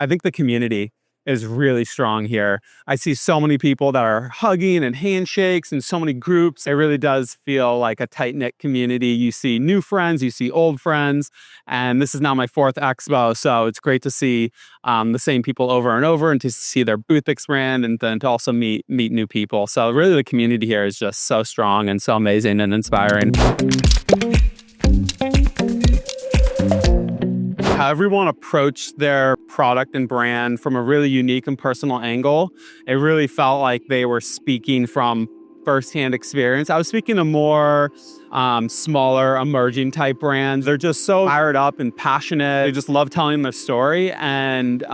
I think the community is really strong here. I see so many people that are hugging and handshakes and so many groups. It really does feel like a tight-knit community. You see new friends, you see old friends, and this is now my 4th Expo, so it's great to see the same people over and over and to see their booth expand and then to also meet new people. So really the community here is just so strong and so amazing and inspiring. How everyone approached their product and brand from a really unique and personal angle. It really felt like they were speaking from firsthand experience. I was speaking to more smaller, emerging type brands. They're just so fired up and passionate. They just love telling their story. And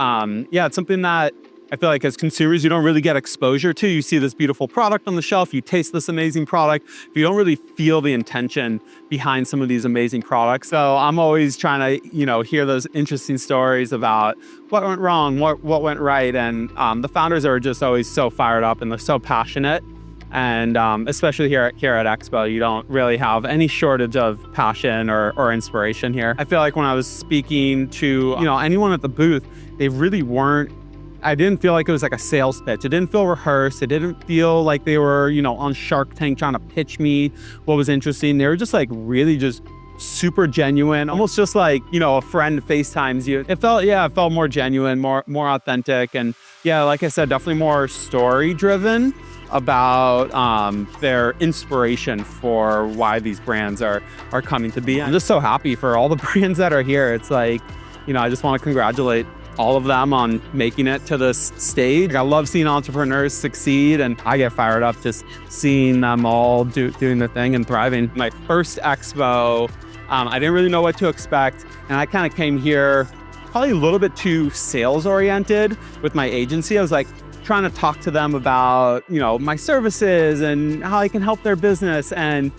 yeah, it's something that I feel like as consumers, you don't really get exposure to. You see this beautiful product on the shelf, you taste this amazing product, but you don't really feel the intention behind some of these amazing products. So I'm always trying to, hear those interesting stories about what went wrong, what went right. And the founders are just always so fired up and they're so passionate. And especially here at Expo, you don't really have any shortage of passion or inspiration here. I feel like when I was speaking to anyone at the booth, they really weren't, I didn't feel like it was like a sales pitch. It didn't feel rehearsed. It didn't feel like they were, on Shark Tank trying to pitch me what was interesting. They were just like really just super genuine, almost just like, a friend FaceTimes you. It felt more genuine, more authentic. And yeah, like I said, definitely more story driven about their inspiration for why these brands are coming to be. I'm just so happy for all the brands that are here. It's like, I just want to congratulate all of them on making it to this stage. I love seeing entrepreneurs succeed, and I get fired up just seeing them all doing their thing and thriving. My first Expo, I didn't really know what to expect, and I kind of came here probably a little bit too sales oriented with my agency. I was like trying to talk to them about, my services and how I can help their business, and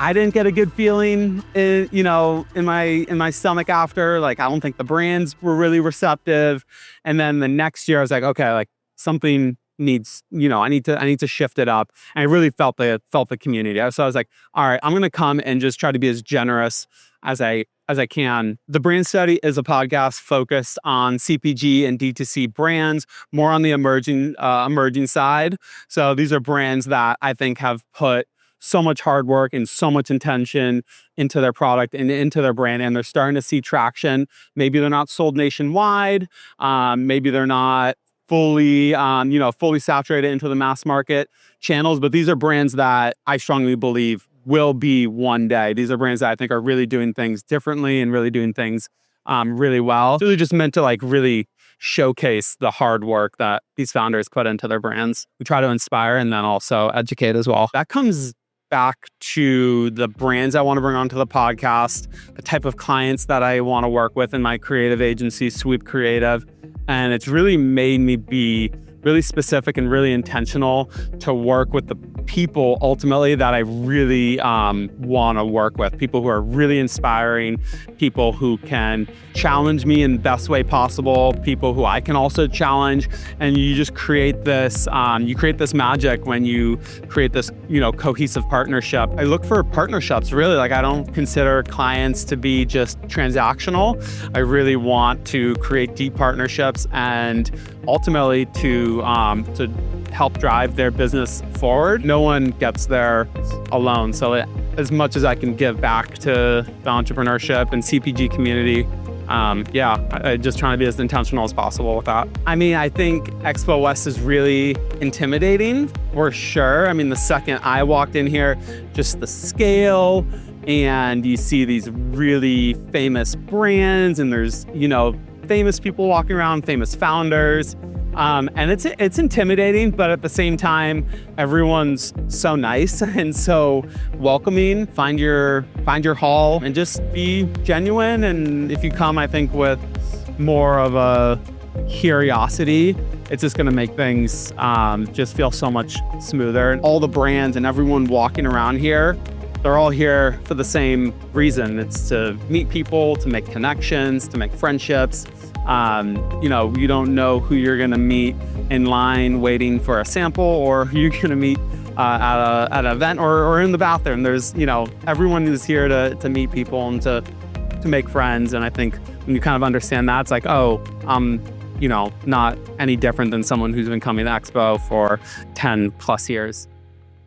I didn't get a good feeling, in my stomach after. Like, I don't think the brands were really receptive. And then the next year, I was like, okay, like something needs, I need to shift it up. And I really felt the community. So I was like, all right, I'm gonna come and just try to be as generous as I can. The Brand Study is a podcast focused on CPG and D2C brands, more on the emerging side. So these are brands that I think have put so much hard work and so much intention into their product and into their brand, and they're starting to see traction. Maybe they're not sold nationwide. Maybe they're not fully saturated into the mass market channels, but these are brands that I strongly believe will be one day. These are brands that I think are really doing things differently and really doing things really well. It's really just meant to like really showcase the hard work that these founders put into their brands. We try to inspire and then also educate as well. That comes back to the brands I want to bring onto the podcast, the type of clients that I want to work with in my creative agency, Sweep Creative. And it's really made me be really specific and really intentional to work with the people ultimately that I really want to work with. People who are really inspiring, people who can challenge me in the best way possible, people who I can also challenge. And you just create this, magic when you create this, cohesive partnership. I look for partnerships, really. Like, I don't consider clients to be just transactional. I really want to create deep partnerships and ultimately to help drive their business forward. No one gets there alone. So as much as I can give back to the entrepreneurship and CPG community, I just trying to be as intentional as possible with that. I mean, I think Expo West is really intimidating for sure. I mean, the second I walked in here, just the scale, and you see these really famous brands, and there's, famous people walking around, famous founders. And it's intimidating, but at the same time, everyone's so nice and so welcoming. Find your hall and just be genuine. And if you come, I think, with more of a curiosity, it's just gonna make things just feel so much smoother. And all the brands and everyone walking around here, they're all here for the same reason. It's to meet people, to make connections, to make friendships. You don't know who you're gonna meet in line waiting for a sample, or who you're gonna meet at an event or in the bathroom. There's, everyone is here to meet people and to make friends. And I think when you kind of understand that, it's like, oh, I'm not any different than someone who's been coming to Expo for 10 plus years.